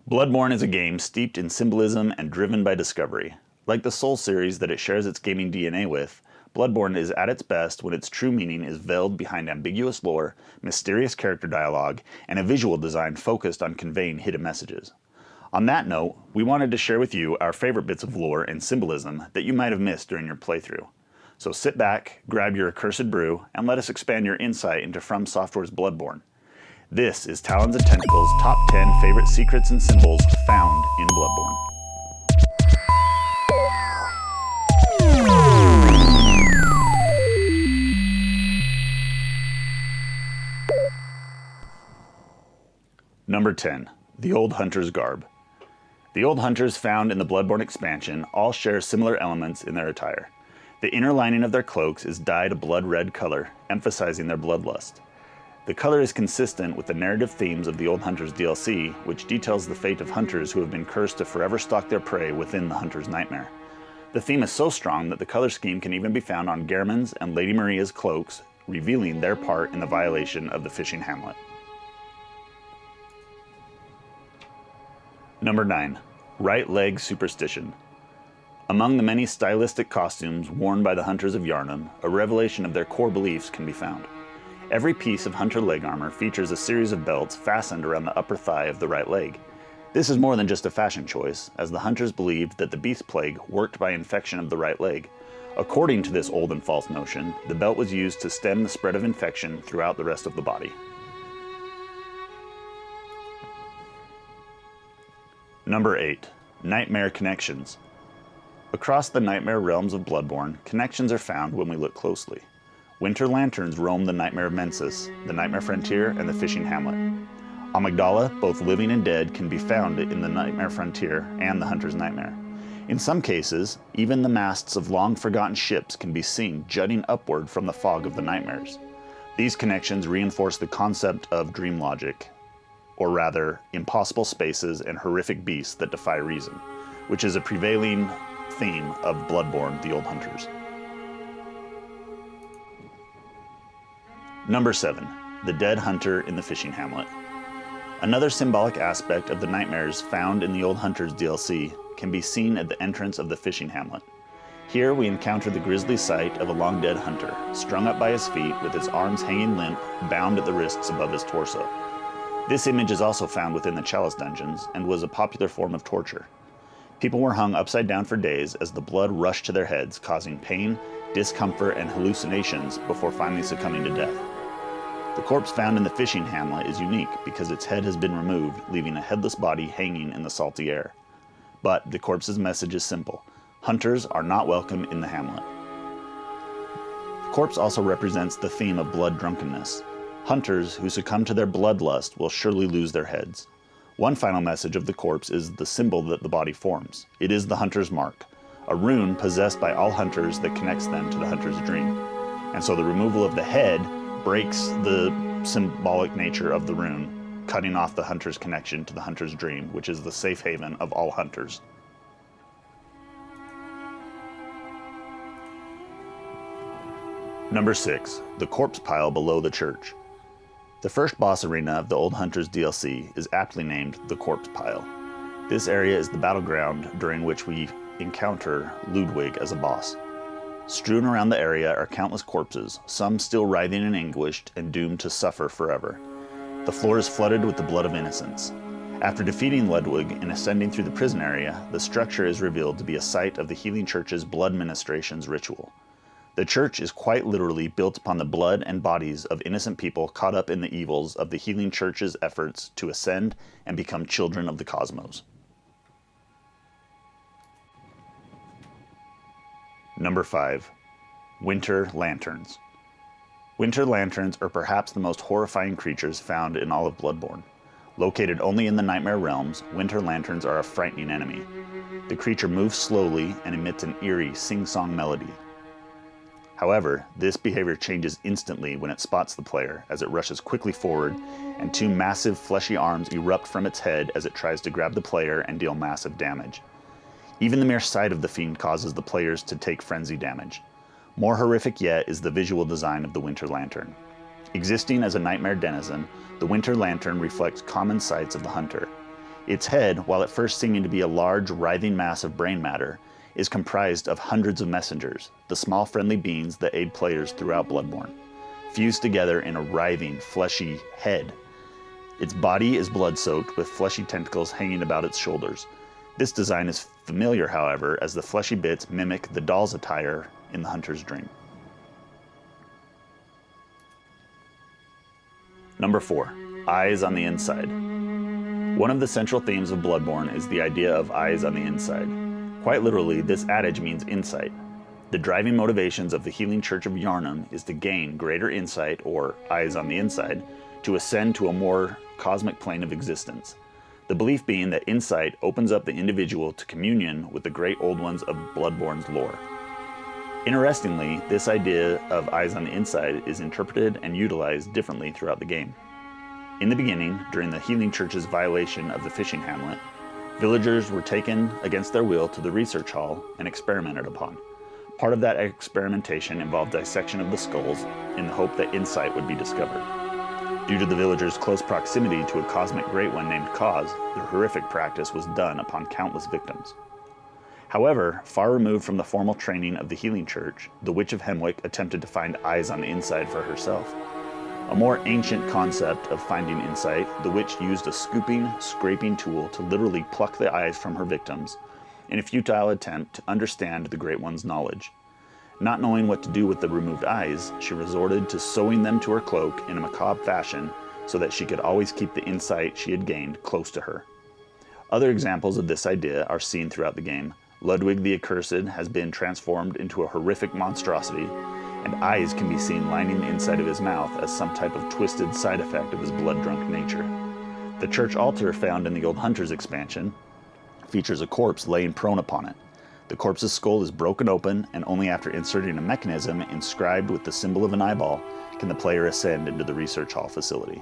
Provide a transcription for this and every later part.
Bloodborne is a game steeped in symbolism and driven by discovery. Like the Soul series that it shares its gaming DNA with, Bloodborne is at its best when its true meaning is veiled behind ambiguous lore, mysterious character dialogue, and a visual design focused on conveying hidden messages. On that note, we wanted to share with you our favorite bits of lore and symbolism that you might have missed during your playthrough. So sit back, grab your accursed brew, and let us expand your insight into From Software's Bloodborne. This is Talons and Tentacles' top 10 favorite secrets and symbols found in Bloodborne. Number 10. The Old Hunter's Garb. The Old Hunters found in the Bloodborne expansion all share similar elements in their attire. The inner lining of their cloaks is dyed a blood red color, emphasizing their bloodlust. The color is consistent with the narrative themes of the Old Hunters DLC, which details the fate of hunters who have been cursed to forever stalk their prey within the hunter's nightmare. The theme is so strong that the color scheme can even be found on Gehrman's and Lady Maria's cloaks, revealing their part in the violation of the fishing hamlet. Number 9. Right Leg Superstition. Among the many stylistic costumes worn by the Hunters of Yharnam, a revelation of their core beliefs can be found. Every piece of hunter leg armor features a series of belts fastened around the upper thigh of the right leg. This is more than just a fashion choice, as the hunters believed that the beast plague worked by infection of the right leg. According to this old and false notion, the belt was used to stem the spread of infection throughout the rest of the body. Number 8. Nightmare Connections. Across the nightmare realms of Bloodborne, connections are found when we look closely. Winter lanterns roam the Nightmare of Mensis, the Nightmare Frontier, and the Fishing Hamlet. Amygdala, both living and dead, can be found in the Nightmare Frontier and the Hunter's Nightmare. In some cases, even the masts of long-forgotten ships can be seen jutting upward from the fog of the nightmares. These connections reinforce the concept of dream logic, or rather, impossible spaces and horrific beasts that defy reason, which is a prevailing theme of Bloodborne, the Old Hunters. Number 7. The Dead Hunter in the Fishing Hamlet. Another symbolic aspect of the nightmares found in the Old Hunters DLC can be seen at the entrance of the Fishing Hamlet. Here we encounter the grisly sight of a long-dead hunter, strung up by his feet with his arms hanging limp, bound at the wrists above his torso. This image is also found within the Chalice dungeons and was a popular form of torture. People were hung upside down for days as the blood rushed to their heads, causing pain, discomfort, and hallucinations before finally succumbing to death. The corpse found in the fishing hamlet is unique because its head has been removed, leaving a headless body hanging in the salty air. But the corpse's message is simple: hunters are not welcome in the hamlet. The corpse also represents the theme of blood drunkenness. Hunters who succumb to their bloodlust will surely lose their heads. One final message of the corpse is the symbol that the body forms. It is the hunter's mark, a rune possessed by all hunters that connects them to the hunter's dream. And so the removal of the head breaks the symbolic nature of the rune, cutting off the hunter's connection to the hunter's dream, which is the safe haven of all hunters. Number 6. The corpse pile below the church. The first boss arena of the Old Hunters DLC is aptly named the Corpse Pile. This area is the battleground during which we encounter Ludwig as a boss. Strewn around the area are countless corpses, some still writhing and anguished and doomed to suffer forever. The floor is flooded with the blood of innocents. After defeating Ludwig and ascending through the prison area, the structure is revealed to be a site of the Healing Church's blood ministrations ritual. The church is quite literally built upon the blood and bodies of innocent people caught up in the evils of the Healing Church's efforts to ascend and become children of the cosmos. Number 5. Winter Lanterns. Winter lanterns are perhaps the most horrifying creatures found in all of Bloodborne. Located only in the Nightmare realms, winter lanterns are a frightening enemy. The creature moves slowly and emits an eerie sing-song melody. However, this behavior changes instantly when it spots the player, as it rushes quickly forward, and two massive fleshy arms erupt from its head as it tries to grab the player and deal massive damage. Even the mere sight of the fiend causes the players to take frenzy damage. More horrific yet is the visual design of the Winter Lantern. Existing as a nightmare denizen, the Winter Lantern reflects common sights of the hunter. Its head, while at first seeming to be a large, writhing mass of brain matter, is comprised of hundreds of messengers, the small friendly beings that aid players throughout Bloodborne, fused together in a writhing, fleshy head. Its body is blood-soaked with fleshy tentacles hanging about its shoulders. This design is familiar, however, as the fleshy bits mimic the doll's attire in the hunter's dream. Number 4. Eyes on the inside. One of the central themes of Bloodborne is the idea of eyes on the inside. Quite literally, this adage means insight. The driving motivations of the Healing Church of Yharnam is to gain greater insight, or eyes on the inside, to ascend to a more cosmic plane of existence. The belief being that insight opens up the individual to communion with the great old ones of Bloodborne's lore. Interestingly, this idea of eyes on the inside is interpreted and utilized differently throughout the game. In the beginning, during the Healing Church's violation of the fishing hamlet, villagers were taken against their will to the research hall and experimented upon. Part of that experimentation involved dissection of the skulls in the hope that insight would be discovered. Due to the villagers' close proximity to a cosmic great one named Kaz, the horrific practice was done upon countless victims. However, far removed from the formal training of the Healing Church, the Witch of Hemwick attempted to find eyes on the inside for herself. A more ancient concept of finding insight, the witch used a scooping, scraping tool to literally pluck the eyes from her victims in a futile attempt to understand the Great One's knowledge. Not knowing what to do with the removed eyes, she resorted to sewing them to her cloak in a macabre fashion so that she could always keep the insight she had gained close to her. Other examples of this idea are seen throughout the game. Ludwig the Accursed has been transformed into a horrific monstrosity, and eyes can be seen lining the inside of his mouth as some type of twisted side effect of his blood-drunk nature. The church altar found in the Old Hunters expansion features a corpse laying prone upon it. The corpse's skull is broken open, and only after inserting a mechanism inscribed with the symbol of an eyeball can the player ascend into the research hall facility.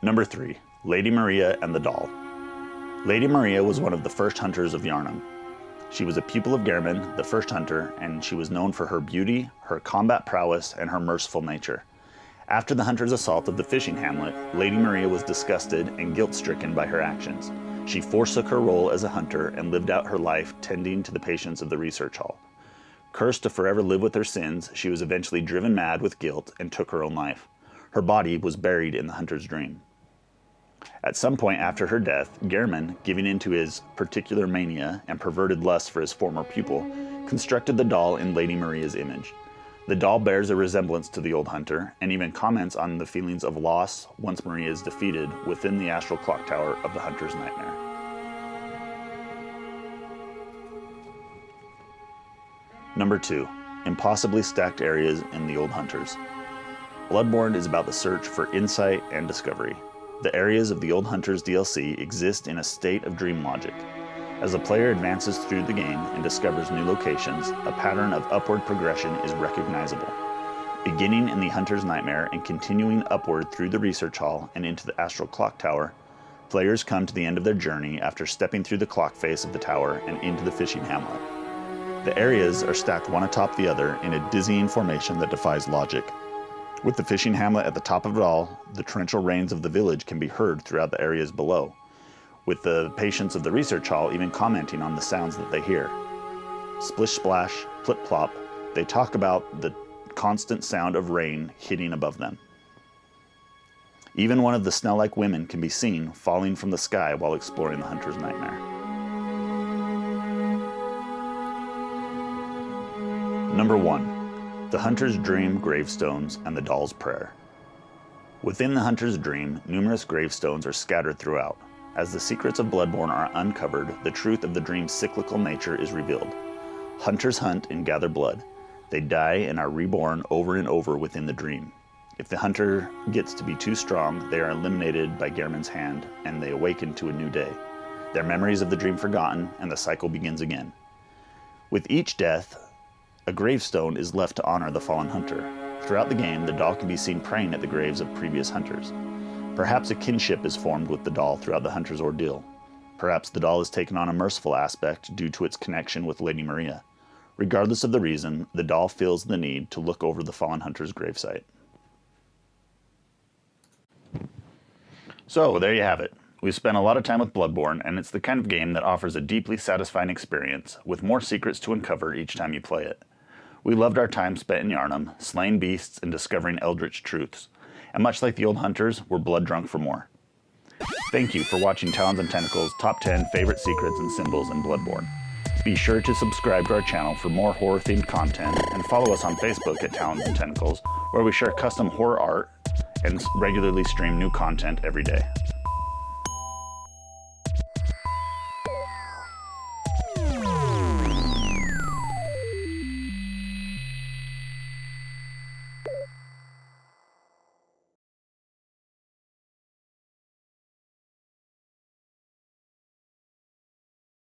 Number 3. Lady Maria and the Doll. Lady Maria was one of the first hunters of Yharnam. She was a pupil of Gehrman, the first hunter, and she was known for her beauty, her combat prowess, and her merciful nature. After the hunter's assault of the fishing hamlet, Lady Maria was disgusted and guilt-stricken by her actions. She forsook her role as a hunter and lived out her life tending to the patients of the research hall. Cursed to forever live with her sins, she was eventually driven mad with guilt and took her own life. Her body was buried in the hunter's dream. At some point after her death, Gehrman, giving in to his particular mania and perverted lust for his former pupil, constructed the doll in Lady Maria's image. The doll bears a resemblance to the old hunter, and even comments on the feelings of loss once Maria is defeated within the astral clock tower of the hunter's nightmare. Number 2. Impossibly stacked areas in the old hunters. Bloodborne is about the search for insight and discovery. The areas of the Old Hunters DLC exist in a state of dream logic. As the player advances through the game and discovers new locations, a pattern of upward progression is recognizable. Beginning in the Hunter's Nightmare and continuing upward through the Research Hall and into the Astral Clock Tower, players come to the end of their journey after stepping through the clock face of the tower and into the fishing hamlet. The areas are stacked one atop the other in a dizzying formation that defies logic. With the fishing hamlet at the top of it all, the torrential rains of the village can be heard throughout the areas below, with the patients of the research hall even commenting on the sounds that they hear. Splish splash, plip plop, they talk about the constant sound of rain hitting above them. Even one of the Snell-like women can be seen falling from the sky while exploring the Hunter's Nightmare. Number 1. The Hunter's Dream Gravestones and the Doll's Prayer. Within the Hunter's Dream, numerous gravestones are scattered throughout. As the secrets of Bloodborne are uncovered, the truth of the dream's cyclical nature is revealed. Hunters hunt and gather blood. They die and are reborn over and over within the dream. If the hunter gets to be too strong, they are eliminated by Gehrman's hand, and they awaken to a new day. Their memories of the dream forgotten, and the cycle begins again. With each death, a gravestone is left to honor the fallen hunter. Throughout the game, the doll can be seen praying at the graves of previous hunters. Perhaps a kinship is formed with the doll throughout the hunter's ordeal. Perhaps the doll has taken on a merciful aspect due to its connection with Lady Maria. Regardless of the reason, the doll feels the need to look over the fallen hunter's gravesite. So, there you have it. We've spent a lot of time with Bloodborne, and it's the kind of game that offers a deeply satisfying experience, with more secrets to uncover each time you play it. We loved our time spent in Yharnam, slaying beasts and discovering eldritch truths, and much like the old hunters, we're blood drunk for more. Thank you for watching Talons and Tentacles' Top 10 Favorite Secrets and Symbols in Bloodborne. Be sure to subscribe to our channel for more horror-themed content, and follow us on Facebook at Talons and Tentacles, where we share custom horror art and regularly stream new content every day.